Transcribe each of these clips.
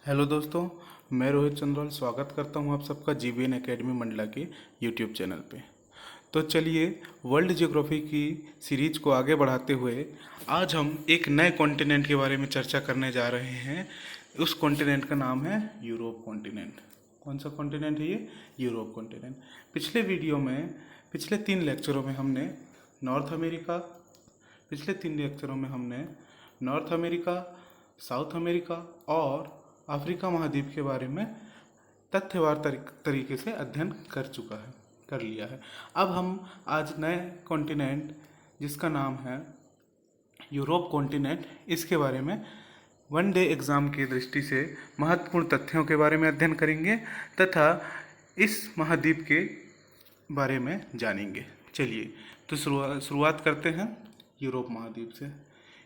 Hello दोस्तों, मैं रोहित चंद्रवाल स्वागत करता हूं आप सबका जीवीएन एकेडमी मंडला के यूट्यूब चैनल पे। तो चलिए, वर्ल्ड ज्योग्राफी की सीरीज को आगे बढ़ाते हुए आज हम एक नए कॉन्टिनेंट के बारे में चर्चा करने जा रहे हैं। उस कॉन्टिनेंट का नाम है यूरोप कॉन्टिनेंट। कौन सा कॉन्टिनेंट है ये? Europe continent. पिछले 3 लेक्चरों में हमने नॉर्थ अमेरिका पिछले 3 लेक्चरों में हमने नॉर्थ अमेरिका, साउथ अमेरिका और अफ्रीका महाद्वीप के बारे में तथ्यवार तरीके से अध्ययन कर लिया है। अब हम आज नए कॉन्टिनेंट जिसका नाम है यूरोप कॉन्टिनेंट, इसके बारे में वन डे एग्ज़ाम की दृष्टि से महत्वपूर्ण तथ्यों के बारे में अध्ययन करेंगे तथा इस महाद्वीप के बारे में जानेंगे। चलिए, तो शुरुआत करते हैं यूरोप महाद्वीप से।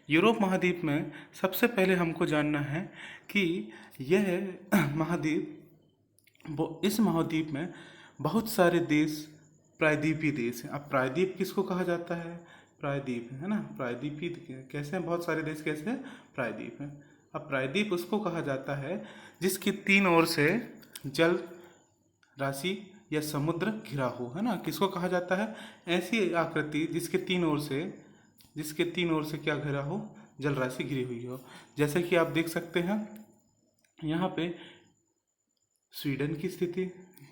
यूरोप महाद्वीप में सबसे पहले हमको जानना है कि यह महाद्वीप इस महाद्वीप में बहुत सारे देश प्रायद्वीपीय देश हैं। अब प्रायद्वीप किसको कहा जाता है? प्रायद्वीप है ना, प्रायद्वीपीय कैसे हैं? बहुत सारे देश कैसे हैं? प्रायद्वीप हैं। अब प्रायद्वीप उसको कहा जाता है जिसकी 3 ओर से जल राशि या समुद्र घिरा हो, है ना। किसको कहा जाता है? ऐसी आकृति जिसके तीन ओर से क्या घिरा हो? जल राशि घिरी हुई हो। जैसे कि आप देख सकते हैं यहाँ पे स्वीडन की स्थिति,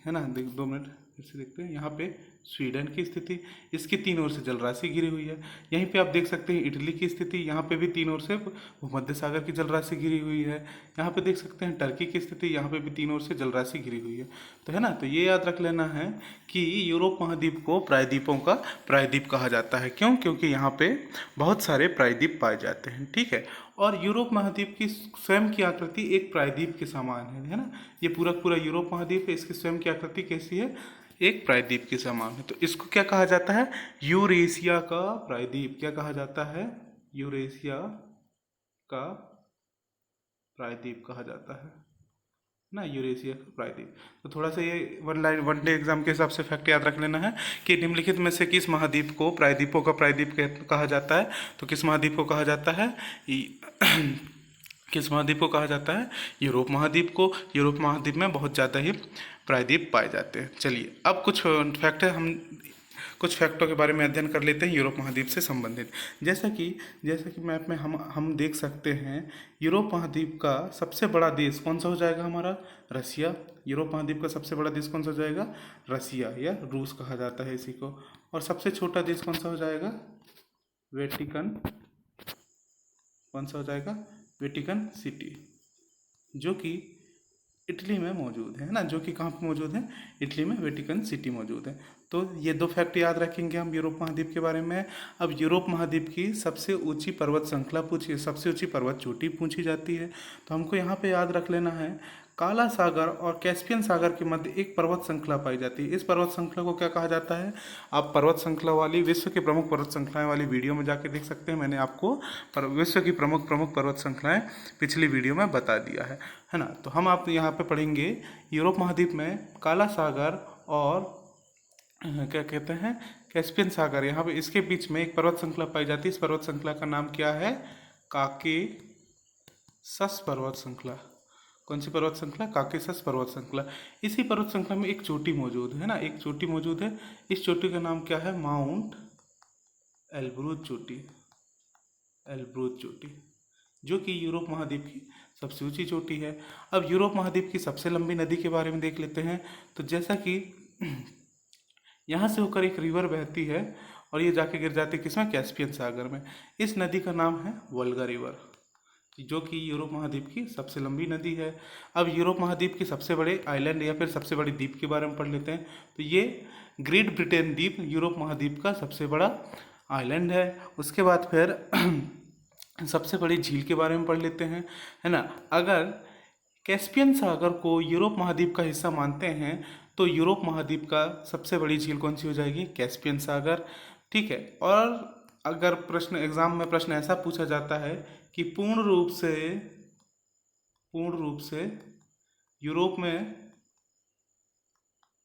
है ना। 2 मिनट फिर से देखते हैं। यहाँ पे स्वीडन की स्थिति, इसकी 3 ओर से जल राशि घिरी हुई है। यहीं पे आप देख सकते हैं इटली की स्थिति, यहाँ पे भी 3 ओर से भूमध्य सागर की जल राशि घिरी हुई है। यहाँ पे देख सकते हैं टर्की की स्थिति, यहाँ पे भी 3 ओर से जल राशि घिरी हुई है। तो है ना, तो ये याद रख लेना है कि यूरोप महाद्वीप को प्रायद्वीपों का प्रायद्वीप कहा जाता है। क्यों? क्योंकि यहाँ पे बहुत सारे प्रायद्वीप पाए जाते हैं, ठीक है। और यूरोप महाद्वीप की स्वयं की आकृति एक प्रायद्वीप के समान है ना। ये पूरा यूरोप महाद्वीप है, इसकी स्वयं की आकृति कैसी है? एक प्रायद्वीप के समान है। तो इसको क्या कहा जाता है? यूरेशिया का प्रायद्वीप। क्या कहा जाता है? यूरेशिया का प्रायद्वीप कहा जाता है ना, यूरेशिया का प्रायद्वीप। तो थोड़ा सा ये वन डे एग्जाम के हिसाब से फैक्ट याद रख लेना है कि निम्नलिखित में से किस महाद्वीप को प्रायद्वीपों का प्रायद्वीप कहा जाता है? तो किस महाद्वीप को कहा जाता है? किस महाद्वीप को कहा जाता है? यूरोप महाद्वीप को। यूरोप महाद्वीप में बहुत ज़्यादा ही प्रायद्वीप पाए जाते हैं। चलिए, अब कुछ फैक्टों के बारे में अध्ययन कर लेते हैं यूरोप महाद्वीप से संबंधित। जैसा कि मैप में हम देख सकते हैं, यूरोप महाद्वीप का सबसे बड़ा देश कौन सा हो जाएगा? हमारा रसिया। यूरोप महाद्वीप का सबसे बड़ा देश कौन सा हो जाएगा? रसिया या रूस कहा जाता है इसी को। और सबसे छोटा देश कौन सा हो जाएगा? वेटिकन। कौन सा हो जाएगा? वेटिकन सिटी, जो कि इटली में मौजूद है ना। जो कि कहाँ पे मौजूद है? इटली में वेटिकन सिटी मौजूद है। तो ये 2 फैक्ट याद रखेंगे हम यूरोप महाद्वीप के बारे में। अब यूरोप महाद्वीप की सबसे ऊंची पर्वत श्रृंखला सबसे ऊंची पर्वत चोटी पूछी जाती है। तो हमको यहाँ पे याद रख लेना है, काला सागर और कैस्पियन सागर के मध्य एक पर्वत श्रृंखला पाई जाती है। इस पर्वत श्रृंखला को क्या कहा जाता है? आप पर्वत श्रृंखला वाली, विश्व की प्रमुख पर्वत श्रृंखलाएं वाली वीडियो में जाके देख सकते हैं। मैंने आपको विश्व की प्रमुख पर्वत श्रृंखलाएं पिछली वीडियो में बता दिया है ना। तो हम आप यहाँ पे पढ़ेंगे यूरोप महाद्वीप में काला सागर और क्या कहते हैं, कैस्पियन सागर, यहाँ पे इसके बीच में एक पर्वत श्रृंखला पाई जाती है। इस पर्वत श्रृंखला का नाम क्या है? काकेसस पर्वत श्रृंखला। कौन सी पर्वत श्रृंखला? काकेसस पर्वत श्रृंखला। इसी पर्वत श्रृंखला में एक चोटी मौजूद है ना, एक चोटी मौजूद है। इस चोटी का नाम क्या है? माउंट एल्ब्रूज चोटी। एल्ब्रूज चोटी, जो कि यूरोप महाद्वीप की सबसे ऊंची चोटी है। अब यूरोप महाद्वीप की सबसे लंबी नदी के बारे में देख लेते हैं। तो जैसा कि यहाँ से होकर एक रिवर बहती है और ये जाके गिर जाती है किसमें? कैस्पियन सागर में। इस नदी का नाम है वोल्गा रिवर, जो कि यूरोप महाद्वीप की सबसे लंबी नदी है। अब यूरोप महाद्वीप के सबसे बड़े आइलैंड या फिर सबसे बड़ी द्वीप के बारे में पढ़ लेते हैं। तो ये ग्रेट ब्रिटेन द्वीप यूरोप महाद्वीप का सबसे बड़ा आइलैंड है। उसके बाद फिर सबसे बड़ी झील के बारे में पढ़ लेते हैं, है ना। अगर कैस्पियन सागर को यूरोप महाद्वीप का हिस्सा मानते हैं तो यूरोप महाद्वीप का सबसे बड़ी झील कौन सी हो जाएगी? कैस्पियन सागर, ठीक है। और अगर एग्जाम में प्रश्न ऐसा पूछा जाता है कि पूर्ण रूप से यूरोप में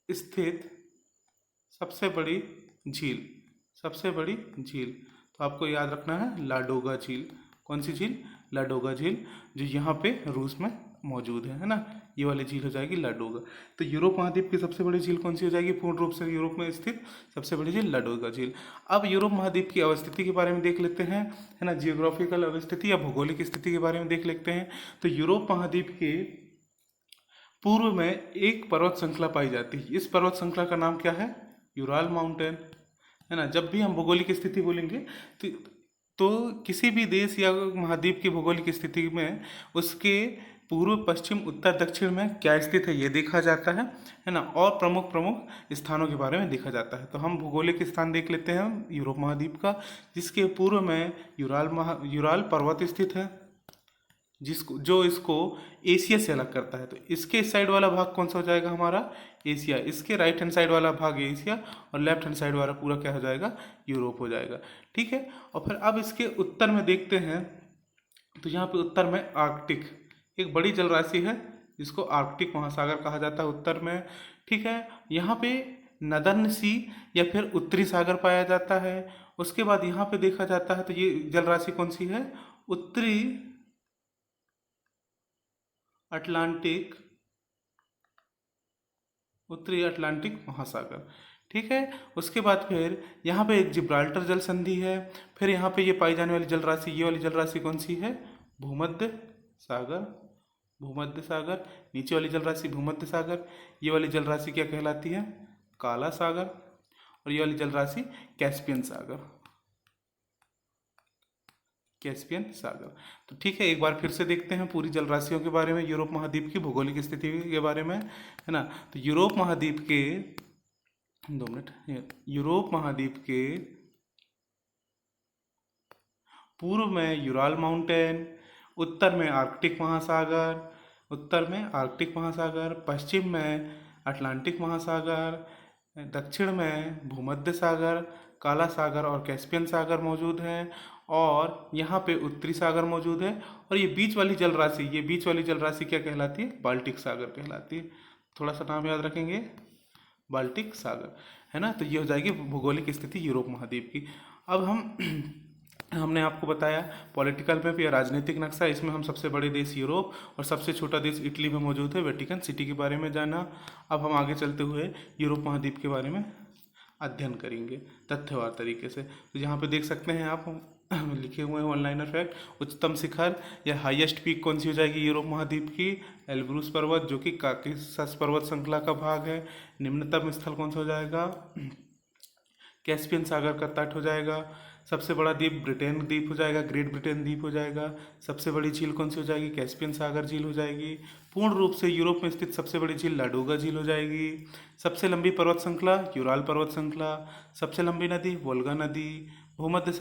स्थित सबसे बड़ी झील, तो आपको याद रखना है लाडोगा झील। कौन सी झील? लाडोगा झील, जो यहाँ पे रूस में मौजूद है ना। ये वाली झील हो जाएगी लाडोगा। तो यूरोप महाद्वीप की सबसे बड़ी झील कौन सी हो जाएगी? पूर्ण रूप से यूरोप में स्थित सबसे बड़ी झील लाडोगा झील। अब यूरोप महाद्वीप की अवस्थिति के बारे में देख लेते हैं, है ना। जियोग्राफिकल अवस्थिति या भौगोलिक स्थिति के बारे में देख लेते हैं। तो यूरोप महाद्वीप के पूर्व में एक पर्वत श्रृंखला पाई जाती है। इस पर्वत श्रृंखला का नाम क्या है? यूराल माउंटेन, है ना। जब भी हम भौगोलिक स्थिति बोलेंगे तो किसी भी देश या महाद्वीप की भौगोलिक स्थिति में उसके पूर्व, पश्चिम, उत्तर, दक्षिण में क्या स्थित है ये देखा जाता है ना। और प्रमुख प्रमुख स्थानों के बारे में देखा जाता है। तो हम भौगोलिक स्थान देख लेते हैं यूरोप महाद्वीप का, जिसके पूर्व में यूराल पर्वत स्थित है, जो इसको एशिया से अलग करता है। तो इसके इस साइड वाला भाग कौन सा हो जाएगा? हमारा एशिया। इसके राइट हैंड साइड वाला भाग एशिया और लेफ्ट हैंड साइड वाला पूरा क्या हो जाएगा? यूरोप हो जाएगा। ठीक है। और फिर अब इसके उत्तर में देखते हैं, तो यहाँ पे उत्तर में आर्कटिक एक बड़ी जलराशि है, जिसको आर्कटिक महासागर कहा जाता है उत्तर में। ठीक है। यहाँ पे नदर्न सी या फिर उत्तरी सागर पाया जाता है। उसके बाद यहाँ पे देखा जाता है, तो ये जलराशि कौन सी है? उत्तरी अटलांटिक महासागर। ठीक है। उसके बाद फिर यहाँ पे एक जिब्राल्टर जल संधि है। फिर यहाँ पे ये पाई जाने वाली जलराशि, ये वाली जलराशि कौन सी है? भूमध्य सागर। भूमध्य सागर। नीचे वाली जलराशि भूमध्य सागर। ये वाली जलराशि क्या कहलाती है? काला सागर। और ये वाली जलराशि कैस्पियन सागर। कैस्पियन सागर। तो ठीक है, एक बार फिर से देखते हैं पूरी जलराशियों के बारे में, यूरोप महाद्वीप की भौगोलिक स्थिति के बारे में, है ना। तो यूरोप महाद्वीप के 2 मिनट। यूरोप महाद्वीप के पूर्व में यूराल माउंटेन, उत्तर में आर्कटिक महासागर, पश्चिम में अटलांटिक महासागर, दक्षिण में भूमध्य सागर, काला सागर और कैस्पियन सागर मौजूद हैं। और यहाँ पे उत्तरी सागर मौजूद है। और ये बीच वाली जलराशि क्या कहलाती है? बाल्टिक सागर कहलाती है। थोड़ा सा नाम याद रखेंगे, बाल्टिक सागर, है ना। तो ये हो जाएगी भौगोलिक स्थिति यूरोप महाद्वीप की। अब हमने आपको बताया पॉलिटिकल मैप या राजनीतिक नक्शा, इसमें हम सबसे बड़े देश यूरोप और सबसे छोटा देश इटली में मौजूद है, वेटिकन सिटी के बारे में जाना। अब हम आगे चलते हुए यूरोप महाद्वीप के बारे में अध्ययन करेंगे तथ्यवार तरीके से। तो यहाँ पे देख सकते हैं आप लिखे हुए हैं ऑनलाइनर फैक्ट। उच्चतम शिखर या हाईएस्ट पीक कौन सी हो जाएगी यूरोप महाद्वीप की? एल्ब्रूस पर्वत, जो कि काकेशस पर्वत श्रृंखला का भाग है। निम्नतम स्थल कौन सा हो जाएगा? कैस्पियन सागर का तट हो जाएगा। सबसे बड़ा द्वीप ब्रिटेन द्वीप हो जाएगा, ग्रेट ब्रिटेन द्वीप हो जाएगा। सबसे बड़ी झील कौन सी हो जाएगी? कैस्पियन सागर झील हो जाएगी। पूर्ण रूप से यूरोप में स्थित सबसे बड़ी झील लाडोगा झील हो जाएगी। सबसे लंबी पर्वत श्रृंखला यूराल पर्वत श्रृंखला। सबसे लंबी नदी वोल्गा नदी। भूमध्य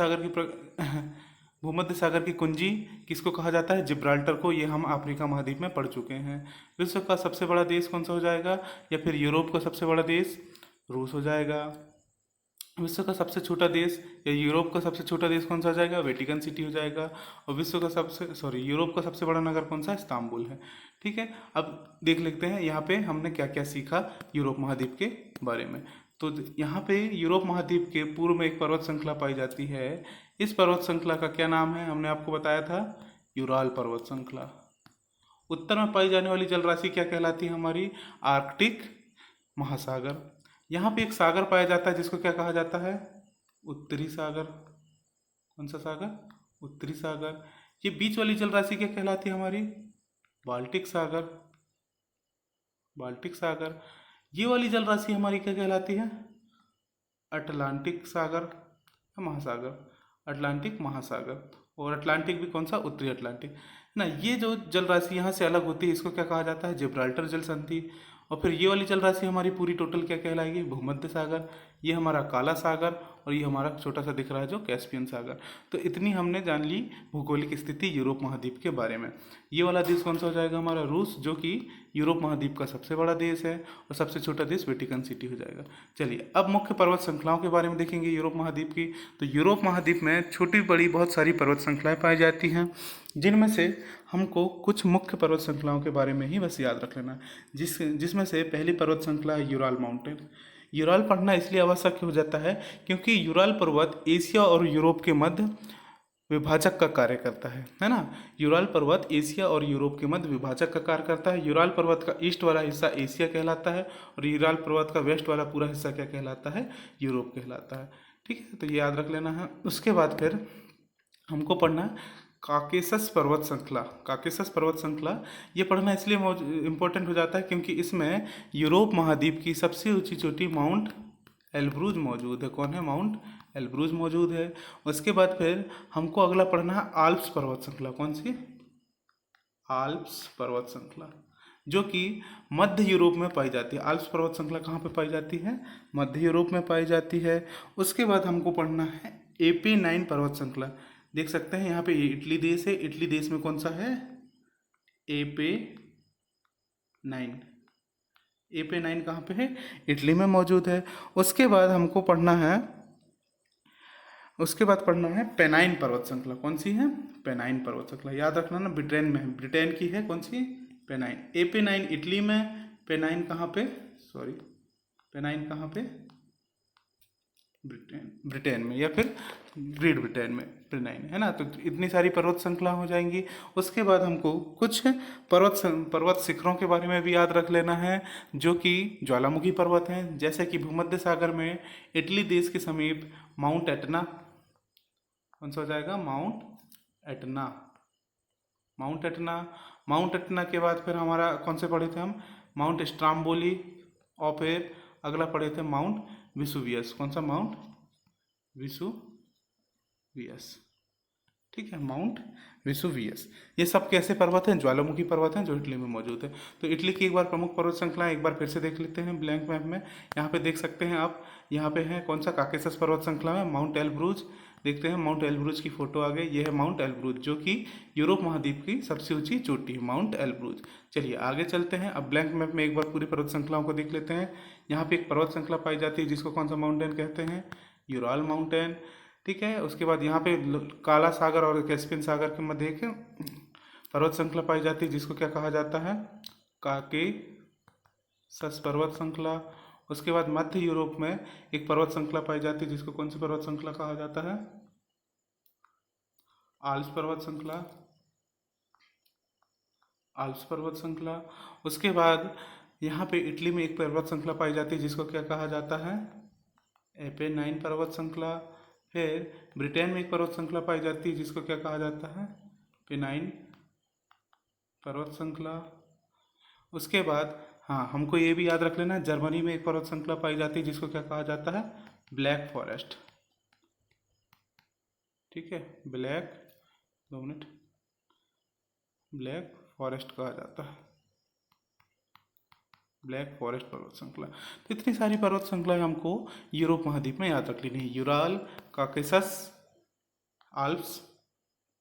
सागर की कुंजी किसको कहा जाता है? जिब्राल्टर को। ये हम अफ्रीका महाद्वीप में पढ़ चुके हैं। विश्व का सबसे बड़ा देश कौन सा हो जाएगा? या फिर यूरोप का सबसे बड़ा देश रूस हो जाएगा। विश्व का सबसे छोटा देश या यूरोप का सबसे छोटा देश कौन सा हो जाएगा? वेटिकन सिटी हो जाएगा। और यूरोप का सबसे बड़ा नगर कौन सा? इस्तांबुल है। ठीक है। अब देख लेते हैं यहाँ पे हमने क्या क्या सीखा यूरोप महाद्वीप के बारे में। तो यहाँ पे यूरोप महाद्वीप के पूर्व में एक पर्वत श्रृंखला पाई जाती है। इस पर्वत श्रृंखला का क्या नाम है? हमने आपको बताया था, यूराल पर्वत श्रृंखला। उत्तर में पाई जाने वाली जलराशि क्या कहलाती है हमारी? आर्कटिक महासागर। यहाँ पे एक सागर पाया जाता है जिसको क्या कहा जाता है? उत्तरी सागर। कौन सा सागर? उत्तरी सागर। ये बीच वाली जलराशि क्या कहलाती है हमारी? बाल्टिक सागर। बाल्टिक सागर। ये वाली जलराशि हमारी क्या कहलाती है? अटलांटिक सागर, महासागर। अटलांटिक महासागर। और अटलांटिक भी कौन सा? उत्तरी अटलांटिक, है ना। ये जो जलराशि यहाँ से अलग होती है इसको क्या कहा जाता है? जिब्राल्टर जल संधि। और फिर ये वाली जलराशि हमारी पूरी टोटल क्या कहलाएगी? भूमध्य सागर। ये हमारा काला सागर और ये हमारा छोटा सा दिख रहा है जो कैस्पियन सागर। तो इतनी हमने जान ली भौगोलिक स्थिति यूरोप महाद्वीप के बारे में। ये वाला देश कौन सा हो जाएगा हमारा? रूस, जो कि यूरोप महाद्वीप का सबसे बड़ा देश है। और सबसे छोटा देश वेटिकन सिटी हो जाएगा। चलिए अब मुख्य पर्वत श्रृंखलाओं के बारे में देखेंगे यूरोप महाद्वीप की। तो यूरोप महाद्वीप में छोटी बड़ी बहुत सारी पर्वत श्रृंखलाएँ पाई जाती हैं, जिनमें से हमको कुछ मुख्य पर्वत श्रृंखलाओं के बारे में ही बस याद रख लेना है। जिसमें से पहली पर्वत श्रृंखला है यूराल माउंटेन। यूराल पढ़ना इसलिए आवश्यक हो जाता है क्योंकि यूराल पर्वत एशिया और यूरोप के मध्य विभाजक का कार्य करता है ना। यूराल पर्वत एशिया और यूरोप के मध्य विभाजक का कार्य करता है। यूराल पर्वत का ईस्ट वाला हिस्सा एशिया कहलाता है और यूराल पर्वत का वेस्ट वाला पूरा हिस्सा क्या कहलाता है, यूरोप कहलाता है। ठीक है, तो ये याद रख लेना है। उसके बाद फिर हमको पढ़ना है काकेशस पर्वत श्रृंखला। काकेशस पर्वत श्रृंखला ये पढ़ना इसलिए इम्पोर्टेंट हो जाता है क्योंकि इसमें यूरोप महाद्वीप की सबसे ऊंची चोटी माउंट एल्ब्रूज मौजूद है। कौन है, माउंट एल्ब्रूज मौजूद है। उसके बाद फिर हमको अगला पढ़ना है आल्प्स पर्वत श्रृंखला। कौन सी, आल्प्स पर्वत श्रृंखला, जो कि मध्य यूरोप में पाई जाती है। आल्प्स पर्वत श्रृंखला कहाँ पे पाई जाती है, मध्य यूरोप में पाई जाती है। उसके बाद हमको पढ़ना है AP9 पर्वत श्रृंखला। देख सकते हैं यहाँ पे इटली देश है, इटली देश में कौन सा है, AP9। AP9 कहाँ पे है, इटली में मौजूद है। उसके बाद हमको पढ़ना है, उसके बाद पढ़ना है पेनाइन पर्वत श्रृंखला। कौन सी है, पेनाइन पर्वत श्रृंखला, याद रखना ना, ब्रिटेन में है, ब्रिटेन की है। कौन सी, पेनाइन। AP9 इटली में, पेनाइन कहाँ पे, सॉरी, पेनाइन कहाँ पे, ब्रिटेन में, या फिर ग्रेट ब्रिटेन में पेनाइन है ना। तो इतनी सारी पर्वत श्रृंखला हो जाएंगी। उसके बाद हमको कुछ पर्वत शिखरों के बारे में भी याद रख लेना है, जो कि ज्वालामुखी पर्वत हैं। जैसे कि भूमध्य सागर में इटली देश के समीप माउंट एटना, कौन सा हो जाएगा, mount Etna, mount Etna. Mount Etna के बाद फिर हमारा कौन से पढ़े थे हम, माउंट स्ट्राम्बोली, और फिर अगला पढ़े थे माउंट विसुवियस। कौन सा, माउंट विसुवियस। ठीक है, माउंट विसुवियस। ये सब कैसे पर्वत हैं, ज्वालामुखी पर्वत हैं जो इटली में मौजूद है। तो इटली की एक बार प्रमुख पर्वत श्रृंखला एक बार फिर से देख लेते हैं ब्लैंक मैप में। यहाँ पे देख सकते हैं आप, यहाँ पे है कौन सा, काकेशस पर्वत श्रृंखला में माउंट एल्ब्रूज। देखते हैं माउंट एल्ब्रूज की फोटो आ गई, ये है माउंट एल्ब्रूज, जो कि यूरोप महाद्वीप की सबसे ऊंची चोटी है, माउंट एल्ब्रूज। चलिए आगे चलते हैं। अब ब्लैंक मैप में एक बार पूरी पर्वत श्रृंखलाओं को देख लेते हैं। यहाँ पे एक पर्वत श्रृंखला पाई जाती है जिसको कौन सा माउंटेन कहते हैं, यूराल माउंटेन। ठीक है, उसके बाद यहाँ पे काला सागर और कैस्पियन सागर के मध्य एक पर्वत श्रृंखला पाई जाती है जिसको क्या कहा जाता है, काकेशस पर्वत श्रृंखला। उसके बाद मध्य यूरोप में एक पर्वत श्रृंखला पाई जाती है जिसको कौन सी पर्वत श्रृंखला कहा जाता है, आल्प्स पर्वत श्रृंखला, आल्प्स पर्वत श्रृंखला। उसके बाद यहाँ पे इटली में एक पर्वत श्रृंखला पाई जाती है जिसको क्या कहा जाता है, AP9 पर्वत श्रृंखला। फिर ब्रिटेन में एक पर्वत श्रृंखला पाई जाती है जिसको क्या कहा जाता है, पेनाइन पर्वत श्रृंखला। उसके बाद हाँ, हमको ये भी याद रख लेना है, जर्मनी में एक पर्वत श्रृंखला पाई जाती है जिसको क्या कहा जाता है, ब्लैक फॉरेस्ट। ठीक है, ब्लैक, 2 मिनट, ब्लैक फॉरेस्ट कहा जाता है, ब्लैक फॉरेस्ट पर्वत श्रृंखला। तो इतनी सारी पर्वत श्रृंखलाएं हमको यूरोप महाद्वीप में याद रख लेनी है, Ural, Caucasus, Alps,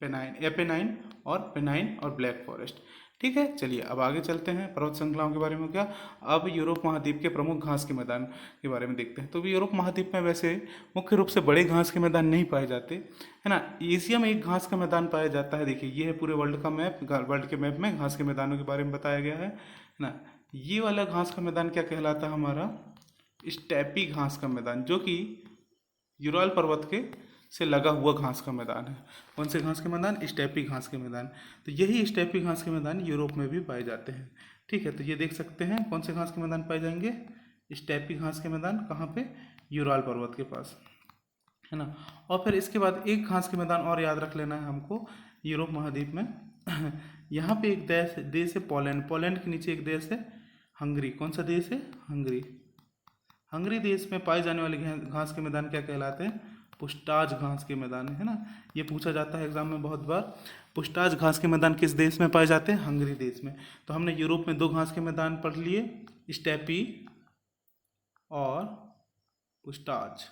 benign, AP9 और पेनाइन और ब्लैक फॉरेस्ट। ठीक है, चलिए अब आगे चलते हैं पर्वत श्रृंखलाओं के बारे में। क्या, अब यूरोप महाद्वीप के प्रमुख घास के मैदान के बारे में देखते हैं। तो यूरोप महाद्वीप में वैसे मुख्य रूप से बड़े घास के मैदान नहीं पाए जाते, है ना। एशिया में एक घास का मैदान पाया जाता है। देखिए ये है पूरे वर्ल्ड का मैप, वर्ल्ड के मैप में घास के मैदानों के बारे में बताया गया है ना। ये वाला घास का मैदान क्या कहलाता है हमारा, स्टेपी घास का मैदान, जो कि यूराल पर्वत के से लगा हुआ घास का मैदान है। कौन से घास के मैदान, स्टेपी घास के मैदान। तो यही स्टेपी घास के मैदान यूरोप में भी पाए जाते हैं। ठीक है, तो ये देख सकते हैं कौन से घास के मैदान पाए जाएंगे, स्टेपी घास के मैदान, कहाँ पे, यूराल पर्वत के पास, है ना। और फिर इसके बाद एक घास के मैदान और याद रख लेना है हमको यूरोप महाद्वीप में। यहाँ पे एक देश है पोलैंड, पोलैंड के नीचे एक देश है हंगरी। कौन सा देश है, हंगरी। हंगरी देश में पाए जाने वाले घास के मैदान क्या कहलाते हैं, पुष्टाज घास के मैदान, है ना। ये पूछा जाता है एग्जाम में बहुत बार, पुष्टाज घास के मैदान किस देश में पाए जाते हैं, हंगरी देश में। तो हमने यूरोप में 2 घास के मैदान पढ़ लिए, स्टेपी और पुष्टाज।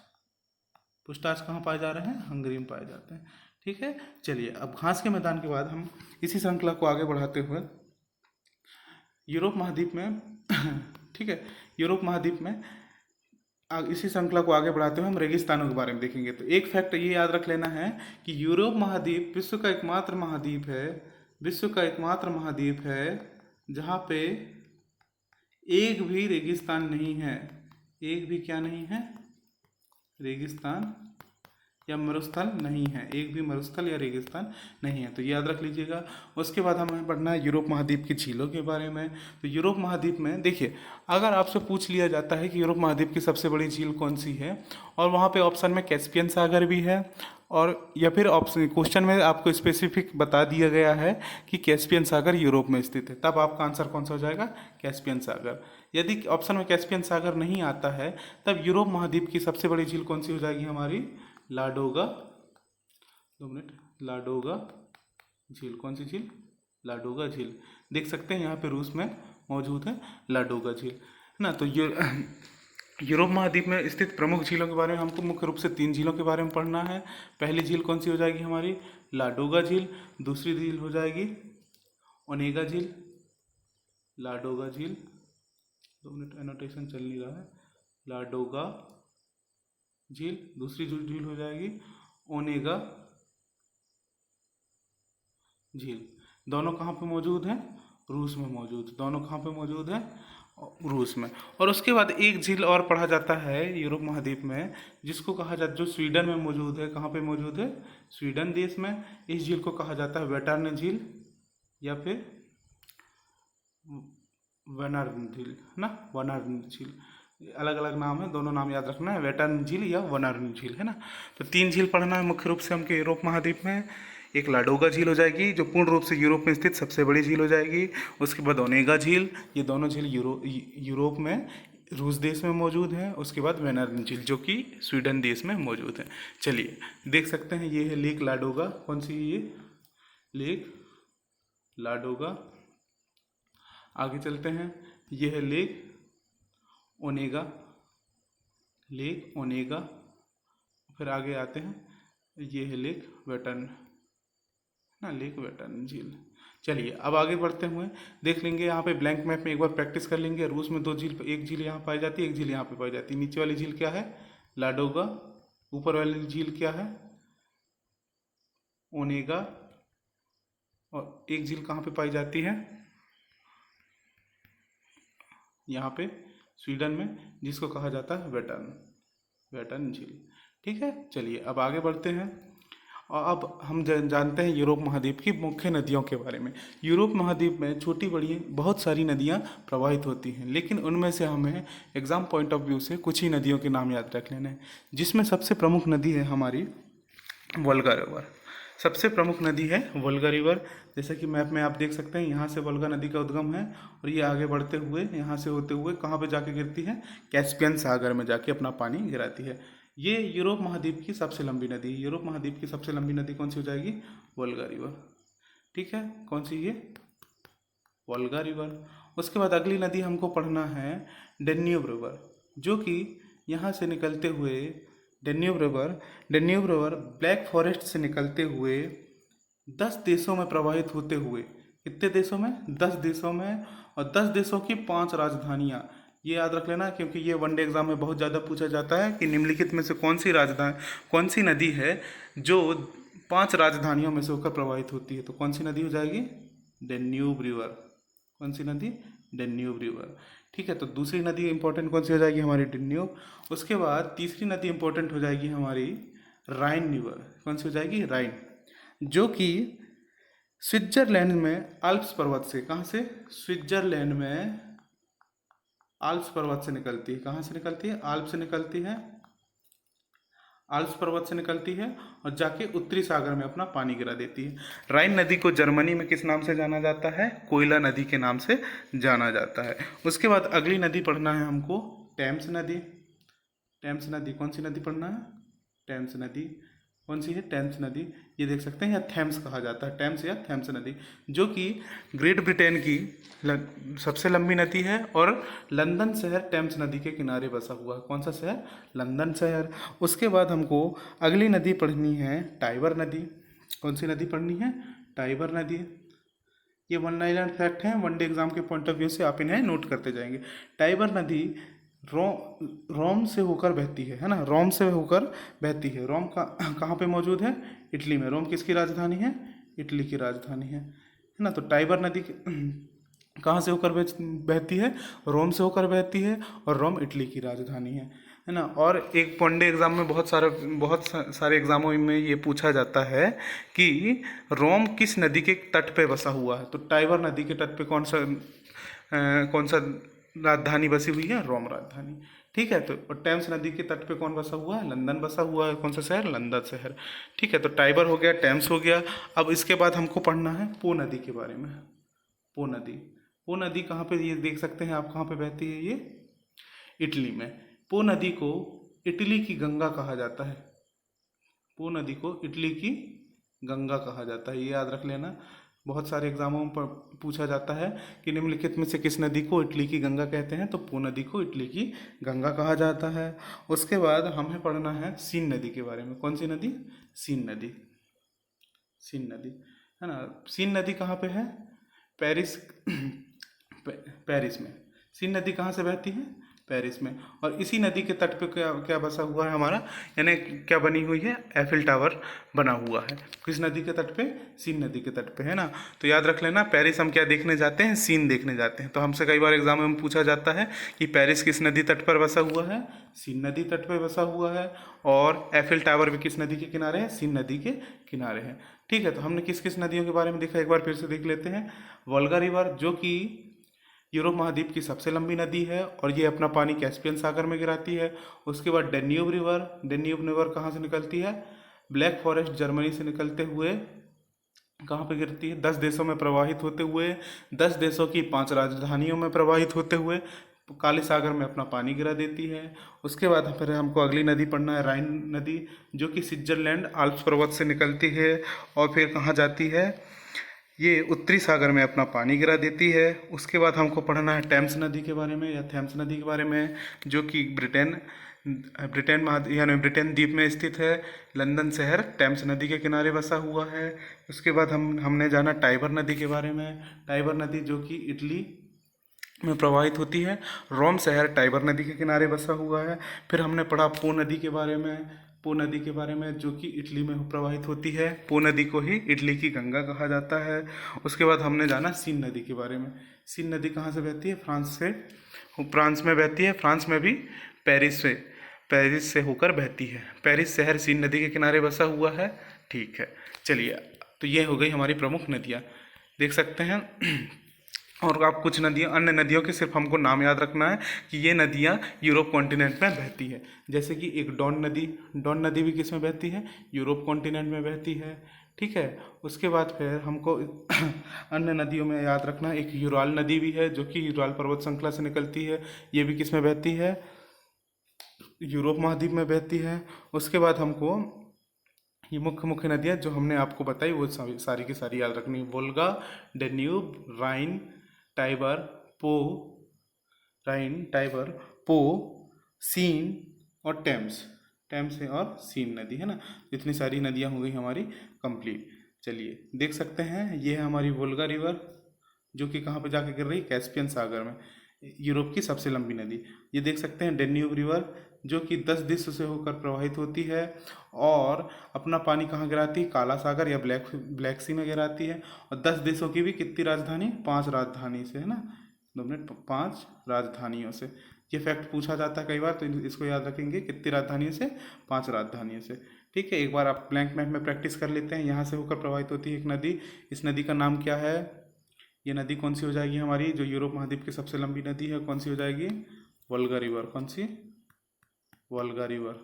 पुष्टाज कहाँ पाए जा रहे हैं, हंगरी में पाए जाते हैं। ठीक है, चलिए अब घास के मैदान के बाद हम इसी श्रृंखला को आगे बढ़ाते हुए यूरोप महाद्वीप में ठीक है, यूरोप महाद्वीप में इसी श्रृंखला को आगे बढ़ाते हुए हम रेगिस्तानों के बारे में देखेंगे। तो एक फैक्ट ये याद रख लेना है कि यूरोप महाद्वीप विश्व का एकमात्र महाद्वीप है, विश्व का एकमात्र महाद्वीप है जहाँ पे एक भी रेगिस्तान नहीं है। एक भी क्या नहीं है, रेगिस्तान या मरुस्थल नहीं है, एक भी मरुस्थल या रेगिस्तान नहीं है, तो याद रख लीजिएगा। उसके बाद हमें पढ़ना है यूरोप महाद्वीप की झीलों के बारे में। तो यूरोप महाद्वीप में देखिए, अगर आपसे पूछ लिया जाता है कि यूरोप महाद्वीप की सबसे बड़ी झील कौन सी है, और वहाँ पे ऑप्शन में कैस्पियन सागर भी है, और या फिर ऑप्शन क्वेश्चन में आपको स्पेसिफिक बता दिया गया है कि कैस्पियन सागर यूरोप में स्थित है, तब आपका आंसर कौन सा हो जाएगा, कैस्पियन सागर। यदि ऑप्शन में कैस्पियन सागर नहीं आता है, तब यूरोप महाद्वीप की सबसे बड़ी झील कौन सी हो जाएगी हमारी, लाडोगा, 2 मिनट, लाडोगा झील। कौन सी झील, लाडोगा झील। देख सकते हैं यहाँ पे रूस में मौजूद है लाडोगा झील, है ना। तो यूरोप महाद्वीप में स्थित प्रमुख झीलों के बारे में हमको मुख्य रूप से 3 झीलों के बारे में पढ़ना है। पहली झील कौन सी हो जाएगी हमारी, लाडोगा झील। दूसरी झील हो जाएगी ओनेगा झील, लाडोगा झील, 2 मिनट एनोटेशन चल नहीं रहा है, लाडोगा झील। दूसरी झील हो जाएगी ओनेगा झील। दोनों कहाँ पे मौजूद हैं, रूस में मौजूद। दोनों कहाँ पे मौजूद हैं, रूस में। और उसके बाद एक झील और पढ़ा जाता है यूरोप महाद्वीप में, जिसको कहा जाता, जो स्वीडन में मौजूद है। कहाँ पे मौजूद है, स्वीडन देश में। इस झील को कहा जाता है वेटर्न झील या फिर वनर्न झील, है ना, वनर्न झील। अलग अलग नाम है, दोनों नाम याद रखना है, वेटर्न झील या वनर्न झील, है ना। तो 3 झील पढ़ना है मुख्य रूप से हमको यूरोप महाद्वीप में। एक लाडोगा झील हो जाएगी, जो पूर्ण रूप से यूरोप में स्थित सबसे बड़ी झील हो जाएगी। उसके बाद ओनेगा झील, ये दोनों झील यूरोप में, रूस देश में मौजूद है। उसके बाद वेनर्न झील, जो कि स्वीडन देश में मौजूद है। चलिए देख सकते हैं, ये है लेक लाडोगा। कौन सी है ये, लेक लाडोगा। आगे चलते हैं, ये है लेक ओनेगा, लेक ओनेगा। फिर आगे आते हैं, ये है लेक वेटर्न, ना, लेक वेटर्न झील। चलिए अब आगे बढ़ते हुए देख लेंगे, यहाँ पे ब्लैंक मैप में एक बार प्रैक्टिस कर लेंगे। रूस में 2 झील, एक झील यहाँ पाई जाती है, एक झील यहाँ पे पाई जाती है। नीचे वाली झील क्या है, लाडोगा। ऊपर वाली झील क्या है, ओनेगा। और एक झील कहाँ पे पाई जाती है, यहाँ पे स्वीडन में, जिसको कहा जाता है वेटर्न, वेटर्न झील। ठीक है, चलिए अब आगे बढ़ते हैं। और अब हम जानते हैं यूरोप महाद्वीप की मुख्य नदियों के बारे में। यूरोप महाद्वीप में छोटी बड़ी बहुत सारी नदियाँ प्रवाहित होती हैं, लेकिन उनमें से हमें एग्जाम पॉइंट ऑफ व्यू से कुछ ही नदियों के नाम याद रख लेने हैं, जिसमें सबसे प्रमुख नदी है हमारी वोल्गा रिवर। सबसे प्रमुख नदी है वोल्गा रिवर। जैसे कि मैप में आप देख सकते हैं, यहाँ से वोल्गा नदी का उद्गम है, और ये आगे बढ़ते हुए यहाँ से होते हुए कहाँ पे जाके गिरती है, कैस्पियन सागर में जाके अपना पानी गिराती है। ये यूरोप महाद्वीप की सबसे लंबी नदी है। यूरोप महाद्वीप की सबसे लंबी नदी कौन सी हो जाएगी, वोल्गा रिवर। ठीक है, कौन सी ये, वोल्गा रिवर। उसके बाद अगली नदी हमको पढ़ना है डेन्यूब रिवर, जो कि यहाँ से निकलते हुए डेन्यूब रिवर ब्लैक फॉरेस्ट से निकलते हुए 10 देशों में प्रवाहित होते हुए, कितने देशों में, 10 देशों में, और 10 देशों की 5 राजधानियाँ। ये याद रख लेना, क्योंकि ये वनडे एग्जाम में बहुत ज़्यादा पूछा जाता है कि निम्नलिखित में से कौन सी नदी है जो 5 राजधानियों में से होकर प्रवाहित होती है। तो कौन सी नदी हो जाएगी, डेन्यूब रिवर। कौन सी नदी, डेन्यूब रिवर। ठीक है, तो दूसरी नदी इंपॉर्टेंट कौन सी हो जाएगी हमारी, डेन्यूब। उसके बाद तीसरी नदी इंपॉर्टेंट हो जाएगी हमारी राइन रिवर। कौन सी हो जाएगी, राइन, जो कि स्विट्जरलैंड में आल्प्स पर्वत से, कहाँ से, स्विट्जरलैंड में आल्प्स पर्वत से निकलती है। कहाँ से निकलती है, आल्प से निकलती है, आल्प्स पर्वत से निकलती है, और जाके उत्तरी सागर में अपना पानी गिरा देती है। राइन नदी को जर्मनी में किस नाम से जाना जाता है, कोयला नदी के नाम से जाना जाता है। उसके बाद अगली नदी पढ़ना है हमको टेम्स नदी। टेम्स नदी, कौन सी नदी पढ़ना है, टेम्स नदी। कौन सी है, टेम्स नदी। ये देख सकते हैं, या थेम्स कहा जाता है, टेम्स या थेम्स नदी, जो कि ग्रेट ब्रिटेन की सबसे लंबी नदी है, और लंदन शहर टेम्स नदी के किनारे बसा हुआ है। कौन सा शहर, लंदन शहर। उसके बाद हमको अगली नदी पढ़नी है टाइबर नदी। कौन सी नदी पढ़नी है, टाइबर नदी। ये वन लाइनर फैक्ट हैं, वनडे एग्जाम के पॉइंट ऑफ व्यू से आप इन्हें नोट करते जाएंगे। टाइबर नदी रोम से होकर बहती है ना, रोम से होकर बहती है। रोम का कहाँ पे मौजूद है, इटली में। रोम किसकी राजधानी है, इटली की राजधानी है ना। तो टाइबर नदी कहाँ से होकर बहती है, रोम से होकर बहती है, और रोम इटली की राजधानी है है ना। और एक वनडे एग्ज़ाम में बहुत सारे एग्ज़ामों में ये पूछा जाता है कि रोम किस नदी के तट पे बसा हुआ है। तो टाइबर नदी के तट पे कौन सा राजधानी बसी हुई है? रोम राजधानी। ठीक है। तो और टेम्स नदी के तट पे कौन बसा हुआ है? लंदन बसा हुआ है। कौन सा शहर? लंदन शहर। ठीक है। तो टाइबर हो गया, टेम्स हो गया। अब इसके बाद हमको पढ़ना है पो नदी के बारे में। पो नदी, पो नदी कहाँ पे, ये देख सकते हैं आप, कहाँ पे बहती है? ये इटली में। पो नदी को इटली की गंगा कहा जाता है। पो नदी को इटली की गंगा कहा जाता है, ये याद रख लेना। बहुत सारे एग्जामों में पूछा जाता है कि निम्नलिखित में से किस नदी को इटली की गंगा कहते हैं? तो पो नदी को इटली की गंगा कहा जाता है। उसके बाद हमें पढ़ना है सीन नदी के बारे में। कौन सी नदी? सीन नदी। सीन नदी, है ना। सीन नदी कहाँ पे है? पेरिस पेरिस में। सीन नदी कहाँ से बहती है? पेरिस में। और इसी नदी के तट पे क्या क्या बसा हुआ है हमारा, यानी क्या बनी हुई है? एफिल टावर बना हुआ है। किस नदी के तट पे? सीन नदी के तट पे, है ना। तो याद रख लेना, पेरिस हम क्या देखने जाते हैं? सीन देखने जाते हैं। तो हमसे कई बार एग्जाम में पूछा जाता है कि पेरिस किस नदी तट पर बसा हुआ है? सीन नदी तट पर बसा हुआ है। और एफिल टावर भी किस नदी के किनारे है? सीन नदी के किनारे है। ठीक है। तो हमने किस किस नदियों के बारे में देखा, एक बार फिर से देख लेते हैं। वोल्गा रिवर, जो कि यूरोप महाद्वीप की सबसे लंबी नदी है और ये अपना पानी कैस्पियन सागर में गिराती है। उसके बाद डेन्यूब रिवर। डेन्यूब रिवर कहाँ से निकलती है? ब्लैक फॉरेस्ट जर्मनी से निकलते हुए कहाँ पे गिरती है? 10 देशों में प्रवाहित होते हुए, 10 देशों की 5 राजधानियों में प्रवाहित होते हुए काले सागर में अपना पानी गिरा देती है। उसके बाद फिर हमको अगली नदी पढ़ना है राइन नदी, जो कि स्विट्जरलैंड आल्प्स पर्वत से निकलती है और फिर कहाँ जाती है? ये उत्तरी सागर में अपना पानी गिरा देती है। उसके बाद हमको पढ़ना है टेम्स नदी के बारे में, या थेम्स नदी के बारे में, जो कि ब्रिटेन द्वीप में स्थित है। लंदन शहर टेम्स नदी के किनारे बसा हुआ है। उसके बाद हमने जाना टाइबर नदी के बारे में। टाइबर नदी जो कि इटली में प्रवाहित होती है। रोम शहर टाइबर नदी के किनारे बसा हुआ है। फिर हमने पढ़ा पो नदी के बारे में। पो नदी के बारे में, जो कि इटली में प्रवाहित होती है। पो नदी को ही इटली की गंगा कहा जाता है। उसके बाद हमने जाना सीन नदी के बारे में। सीन नदी कहाँ से बहती है? फ्रांस में बहती है। फ्रांस में भी पेरिस से होकर बहती है। पेरिस शहर सीन नदी के किनारे बसा हुआ है। ठीक है। चलिए, तो ये हो गई हमारी प्रमुख नदियाँ, देख सकते हैं। और आप कुछ नदियाँ, अन्य नदियों के सिर्फ हमको नाम याद रखना है कि ये नदियाँ यूरोप कॉन्टिनेंट में बहती है। जैसे कि एक डॉन नदी, डॉन नदी भी किस में बहती है? यूरोप कॉन्टिनेंट में बहती है। ठीक है। उसके बाद फिर हमको अन्य नदियों में याद रखना है, एक यूराल नदी भी है, जो कि यूराल पर्वत श्रृंखला से निकलती है। ये भी किस में बहती है? यूरोप महाद्वीप में बहती है। उसके बाद हमको ये मुख्य मुख्य नदियाँ जो हमने आपको बताई वो सारी की सारी याद रखनी है। वोल्गा, डेन्यूब, राइन, टाइबर, पो टाइबर, पो, सीन और टेम्स। टेम्स है और सीन नदी, है ना। इतनी सारी नदियाँ हो गई हमारी कंप्लीट। चलिए, देख सकते हैं ये है हमारी वोल्गा रिवर, जो कि कहाँ पे जाके गिर रही? कैस्पियन सागर में, यूरोप की सबसे लंबी नदी। ये देख सकते हैं डेन्यूब रिवर, जो कि 10 देशों से होकर प्रवाहित होती है और अपना पानी कहाँ गिराती है? काला सागर या ब्लैक सी में गिराती है। और 10 देशों की भी कितनी राजधानी? 5 राजधानी से, है ना। 2 मिनट, 5 राजधानियों से। ये फैक्ट पूछा जाता है कई बार, तो इसको याद रखेंगे, कितनी राजधानियों से? 5 राजधानियों से। ठीक है। एक बार आप ब्लैंक मैप में प्रैक्टिस कर लेते हैं। यहाँ से होकर प्रवाहित होती है एक नदी, इस नदी का नाम क्या है? ये नदी कौन सी हो जाएगी हमारी, जो यूरोप महाद्वीप की सबसे लंबी नदी है? कौन सी हो जाएगी? Volga river. कौन सी? Volga river.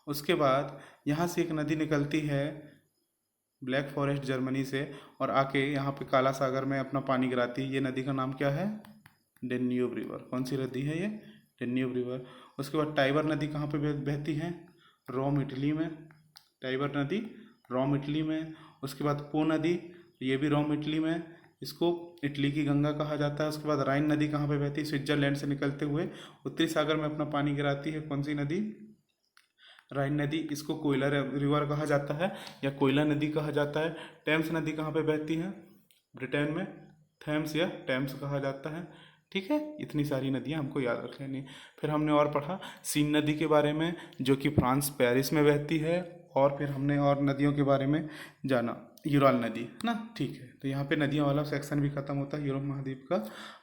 उसके बाद यहाँ से एक नदी निकलती है ब्लैक फॉरेस्ट जर्मनी से और आके यहाँ पे काला सागर में अपना पानी गिराती है। ये नदी का नाम क्या है? Danube river. कौन सी नदी है ये? Danube river. उसके बाद टाइबर नदी कहाँ पे बहती है? रोम, इटली में। टाइबर नदी रोम, इटली में। उसके बाद पो नदी, ये भी रोम, इटली में, इसको इटली की गंगा कहा जाता है। उसके बाद राइन नदी कहाँ पे बहती है? स्विट्जरलैंड से निकलते हुए उत्तरी सागर में अपना पानी गिराती है। कौन सी नदी? राइन नदी। इसको कोयला रिवर कहा जाता है या कोयला नदी कहा जाता है। टेम्स नदी कहाँ पे बहती है? ब्रिटेन में। थेम्स या टेम्स कहा जाता है। ठीक है। इतनी सारी नदियाँ हमको याद रख लेनी। फिर हमने और पढ़ा सीन नदी के बारे में, जो कि फ्रांस पेरिस में बहती है। और फिर हमने और नदियों के बारे में जाना, यूराल नदी, है ना। ठीक है। तो यहाँ पे नदियों वाला सेक्शन भी खत्म होता है यूरोप महाद्वीप का।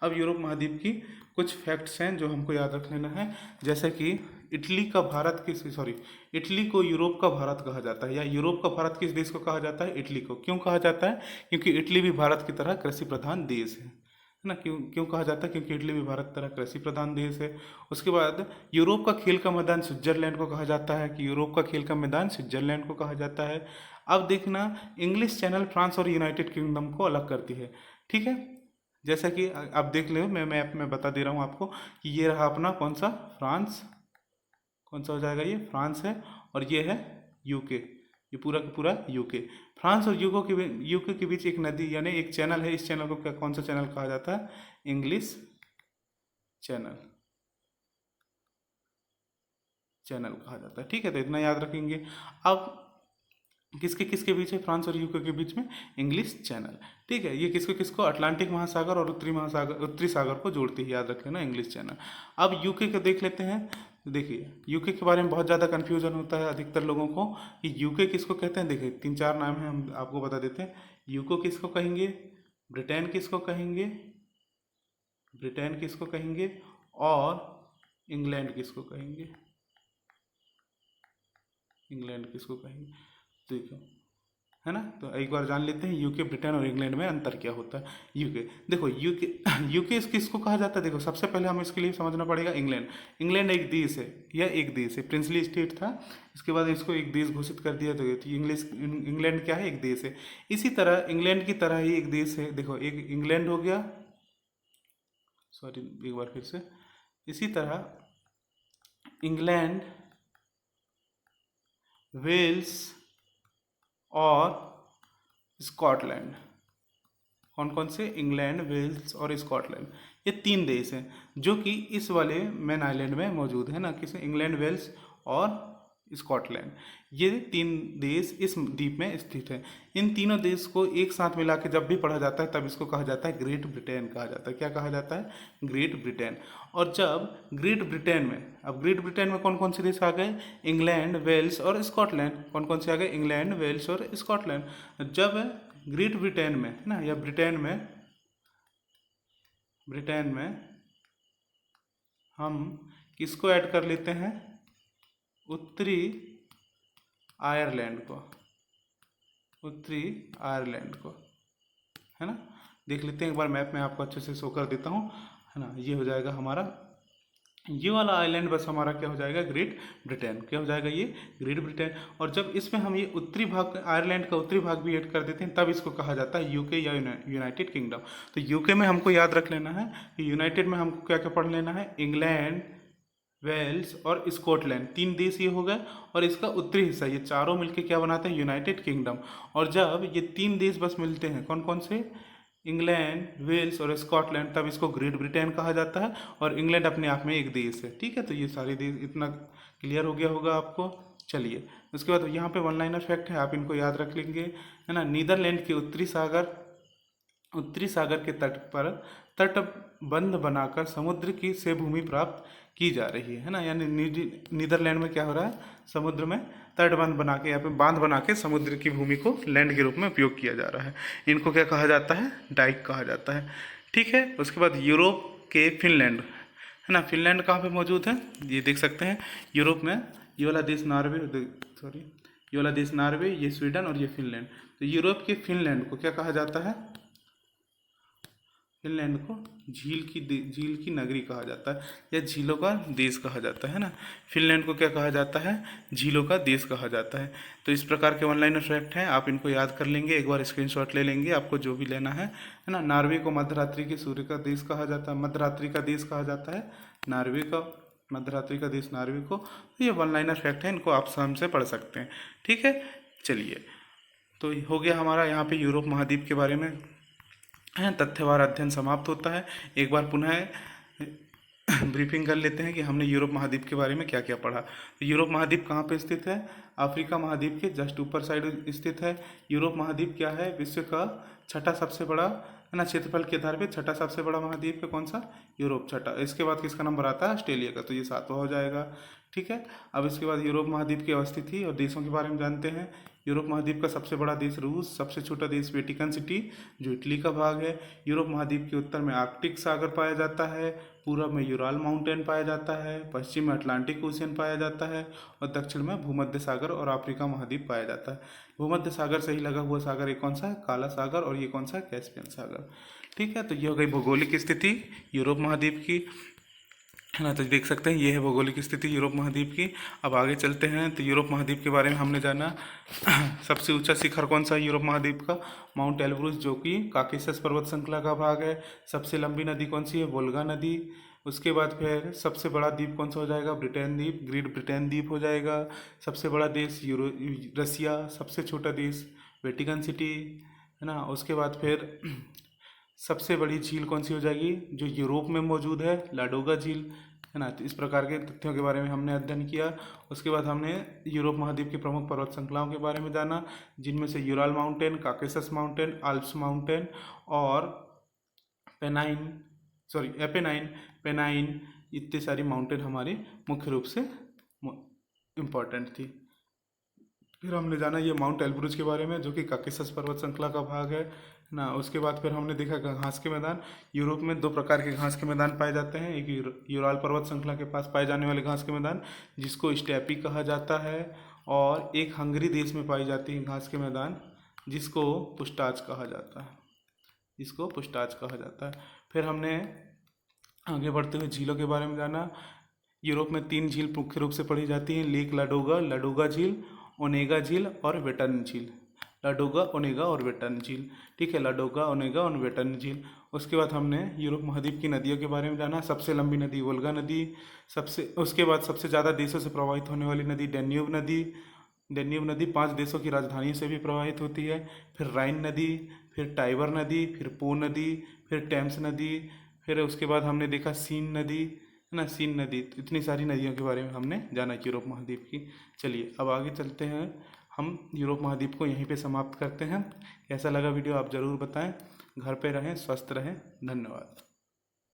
अब यूरोप महाद्वीप की कुछ फैक्ट्स हैं जो हमको याद रख लेना है, जैसे कि इटली का भारत किस सॉरी इटली को यूरोप का भारत कहा जाता है, या यूरोप का भारत किस देश को कहा जाता है? इटली को। क्यों कहा जाता है? क्योंकि इटली भी भारत की तरह कृषि प्रधान देश है ना। क्यों क्यों कहा जाता है? क्योंकि इटली भी भारत की तरह कृषि प्रधान देश है। उसके बाद यूरोप का खेल का मैदान स्विट्जरलैंड को कहा जाता है, कि यूरोप का खेल का मैदान स्विट्जरलैंड को कहा जाता है। अब देखना, इंग्लिश चैनल फ्रांस और यूनाइटेड किंगडम को अलग करती है, ठीक है। जैसा कि आप देख लो, मैं मैप में बता दे रहा हूँ आपको कि ये रहा अपना कौन सा, फ्रांस, कौन सा हो जाएगा ये, फ्रांस है, और ये है यूके, ये पूरा का पूरा यूके। फ्रांस और यूके के बीच एक नदी यानी एक चैनल है। इस चैनल को क्या, कौन सा चैनल कहा जाता है? इंग्लिश चैनल, चैनल कहा जाता है, ठीक है। तो इतना याद रखेंगे। अब किसके किसके बीच है? फ्रांस और यूके के बीच में इंग्लिश चैनल, ठीक है। ये किसको किसको, अटलांटिक महासागर और उत्तरी सागर को जोड़ती है, याद रख लेना, इंग्लिश चैनल। अब यूके को देख लेते हैं। देखिए, यूके के बारे में बहुत ज़्यादा कन्फ्यूजन होता है अधिकतर लोगों को कि यूके किसको कहते हैं। देखिए, 3-4 नाम है, हम आपको बता देते हैं। यूके किसको कहेंगे? ब्रिटेन किसको कहेंगे? ब्रिटेन किसको कहेंगे? और इंग्लैंड किसको कहेंगे? इंग्लैंड किसको कहेंगे? देखो, है ना। तो एक बार जान लेते हैं यूके, ब्रिटेन और इंग्लैंड में अंतर क्या होता है। यूके, देखो यूके यूके किसको कहा जाता है? देखो, सबसे पहले हमें इसके लिए समझना पड़ेगा इंग्लैंड। इंग्लैंड एक देश है, यह एक देश है, प्रिंसली स्टेट था, इसके बाद इसको एक देश घोषित कर दिया। तो इंग्लैंड क्या है? एक देश है। इसी तरह इंग्लैंड की तरह ही एक देश है। देखो, एक इंग्लैंड हो गया, सॉरी एक बार फिर से, इसी तरह इंग्लैंड, वेल्स और स्कॉटलैंड, कौन कौन से? इंग्लैंड, वेल्स और स्कॉटलैंड, ये 3 देश हैं जो कि इस वाले मैन आइलैंड में मौजूद है ना। किस? इंग्लैंड, वेल्स और स्कॉटलैंड, ये 3 देश इस द्वीप में स्थित है। इन तीनों देश को एक साथ मिला के जब भी पढ़ा जाता है तब इसको कहा जाता है ग्रेट ब्रिटेन कहा जाता है। क्या कहा जाता है? Great Britain. और जब ग्रेट ब्रिटेन में, अब ग्रेट ब्रिटेन में कौन कौन से देश आ गए? इंग्लैंड, वेल्स और स्कॉटलैंड। कौन कौन से आ गए? इंग्लैंड, वेल्स और स्कॉटलैंड। जब ग्रेट ब्रिटेन में ना, या ब्रिटेन में हम किसको ऐड कर लेते हैं? उत्तरी आयरलैंड को, उत्तरी आयरलैंड को, है ना। देख लेते हैं एक बार, मैप में आपको अच्छे से शो कर देता हूँ, है ना। ये हो जाएगा हमारा, ये वाला आइलैंड बस हमारा क्या हो जाएगा? Great Britain. क्या हो जाएगा? ये ग्रेट ब्रिटेन। और जब इसमें हम ये उत्तरी भाग, आयरलैंड का उत्तरी भाग भी ऐड कर देते हैं, तब इसको कहा जाता है यूके या यूनाइटेड किंगडम। तो यूके में हमको याद रख लेना है कि यूनाइटेड में हमको क्या क्या पढ़ लेना है? इंग्लैंड, वेल्स और स्कॉटलैंड, 3 देश ये हो गए, और इसका उत्तरी हिस्सा, ये चारों मिलके क्या बनाते हैं? United kingdom. और जब ये 3 देश बस मिलते हैं, कौन कौन से? इंग्लैंड, वेल्स और स्कॉटलैंड, तब इसको ग्रेट ब्रिटेन कहा जाता है। और इंग्लैंड अपने आप में एक देश है, ठीक है। तो ये सारे देश, इतना क्लियर हो गया होगा आपको। चलिए, उसके बाद यहाँ पे 1 लाइनर फैक्ट है, आप इनको याद रख लेंगे, है ना। नीदरलैंड के उत्तरी सागर के तट पर तटबंध बनाकर समुद्र की से भूमि प्राप्त की जा रही है ना। यानी नीदरलैंड में क्या हो रहा है? समुद्र में तटबंध बना के, यहाँ पे बांध बना के समुद्र की भूमि को लैंड के रूप में उपयोग किया जा रहा है। इनको क्या कहा जाता है? डाइक कहा जाता है, ठीक है। उसके बाद यूरोप के फिनलैंड, है ना। फिनलैंड कहाँ पे मौजूद है? ये देख सकते हैं यूरोप में, ये वाला देश नार्वे, सॉरी ये वाला देश नार्वे, ये स्वीडन और ये फिनलैंड। तो यूरोप के फिनलैंड को क्या कहा जाता है? फिनलैंड को झील की नगरी कहा जाता है, या झीलों का देश कहा जाता है ना। फिनलैंड को क्या कहा जाता है? झीलों का देश कहा जाता है। तो इस प्रकार के 1 लाइनर फैक्ट हैं, आप इनको याद कर लेंगे, एक बार स्क्रीनशॉट ले लेंगे, आपको जो भी लेना है ना। नार्वे को मध्यरात्रि के सूर्य का देश कहा जाता है, मध्यरात्रि का देश कहा जाता है नार्वे का, मध्यरात्रि का देश नार्वे को। तो ये 1 लाइनर फैक्ट है, इनको आप आसाम से पढ़ सकते हैं, ठीक है। चलिए, तो हो गया हमारा यहाँ पे यूरोप महाद्वीप के बारे में तथ्यवार अध्ययन समाप्त होता है। एक बार पुनः ब्रीफिंग कर लेते हैं कि हमने यूरोप महाद्वीप के बारे में क्या क्या पढ़ा। तो यूरोप महाद्वीप कहाँ पे स्थित है? अफ्रीका महाद्वीप के जस्ट ऊपर साइड स्थित है। यूरोप महाद्वीप क्या है? विश्व का 6ठा सबसे बड़ा, है ना, क्षेत्रफल के आधार पे 6ठा सबसे बड़ा महाद्वीप है। कौन सा? यूरोप 6ठा। इसके बाद किसका नंबर आता है? ऑस्ट्रेलिया का, तो ये 7वां हो जाएगा, ठीक है। अब इसके बाद यूरोप महाद्वीप की अवस्थिति और देशों के बारे में जानते हैं। यूरोप महाद्वीप का सबसे बड़ा देश रूस, सबसे छोटा देश वेटिकन सिटी जो इटली का भाग है। यूरोप महाद्वीप के उत्तर में आर्कटिक सागर पाया जाता है, पूर्व में यूराल माउंटेन पाया जाता है, पश्चिम में अटलांटिक ओशियन पाया जाता है और दक्षिण में भूमध्य सागर और अफ्रीका महाद्वीप पाया जाता है। भूमध्य सागर से ही लगा हुआ सागर एक कौन सा है? काला सागर। और ये कौन सा है? कैस्पियन सागर। ठीक है, तो ये हो गई भौगोलिक स्थिति यूरोप महाद्वीप की, है ना। तो देख सकते हैं ये है भौगोलिक स्थिति यूरोप महाद्वीप की। अब आगे चलते हैं तो यूरोप महाद्वीप के बारे में हमने जाना। सबसे ऊंचा शिखर कौन सा है यूरोप महाद्वीप का? माउंट एलब्रूस, जो कि काकेशस पर्वत श्रृंखला का भाग है। सबसे लंबी नदी कौन सी है? वोल्गा नदी। उसके बाद फिर सबसे बड़ा द्वीप कौन सा हो जाएगा? ब्रिटेन द्वीप, ग्रेट ब्रिटेन द्वीप हो जाएगा। सबसे बड़ा देश रसिया। सबसे छोटा देश वेटिकन सिटी, है ना। उसके बाद फिर सबसे बड़ी झील कौन सी हो जाएगी? जो यूरोप में मौजूद है, लाडोगा झील, है ना। तो इस प्रकार के तथ्यों के बारे में हमने अध्ययन किया। उसके बाद हमने यूरोप महाद्वीप की प्रमुख पर्वत श्रृंखलाओं के बारे में जाना, जिनमें से Ural mountain, Caucasus mountain, Alps mountain और एपेनाइन, पेनाइन, इतनी सारी माउंटेन हमारी मुख्य रूप से इम्पोर्टेंट थी। फिर हमने जाना ये माउंट एलब्रूज के बारे में, जो कि काकेशस पर्वत श्रृंखला का भाग है ना। उसके बाद फिर हमने देखा घास के मैदान। यूरोप में दो प्रकार के घास के मैदान पाए जाते हैं। एक यूराल पर्वत श्रृंखला के पास पाए जाने वाले घास के मैदान, जिसको स्टेपी कहा जाता है, और एक हंगरी देश में पाई जाती है घास के मैदान, जिसको पुस्टाच कहा जाता है। फिर हमने आगे बढ़ते हुए झीलों के बारे में जाना। यूरोप में 3 झील मुख्य रूप से पढ़ी जाती हैं, लेक लाडोगा, लाडोगा झील, ओनेगा झील और वेटर्न झील। लाडोगा, ओनेगा और वेटर्न झील। ठीक है, लाडोगा, ओनेगा और वेटर्न झील। उसके बाद हमने यूरोप महाद्वीप की नदियों के बारे में जाना। सबसे लंबी नदी वोल्गा नदी। उसके बाद सबसे ज़्यादा देशों से प्रवाहित होने वाली नदी डेन्यूब नदी 5 देशों की राजधानियों से भी प्रवाहित होती है। फिर राइन नदी, फिर टाइबर नदी, फिर पो नदी, फिर टेम्स नदी, फिर उसके बाद हमने देखा सीन नदी, है ना, सीन नदी। तो इतनी सारी नदियों के बारे में हमने जाना यूरोप महाद्वीप की। चलिए अब आगे चलते हैं, हम यूरोप महाद्वीप को यहीं पे समाप्त करते हैं। कैसा लगा वीडियो आप ज़रूर बताएं। घर पे रहें, स्वस्थ रहें। धन्यवाद।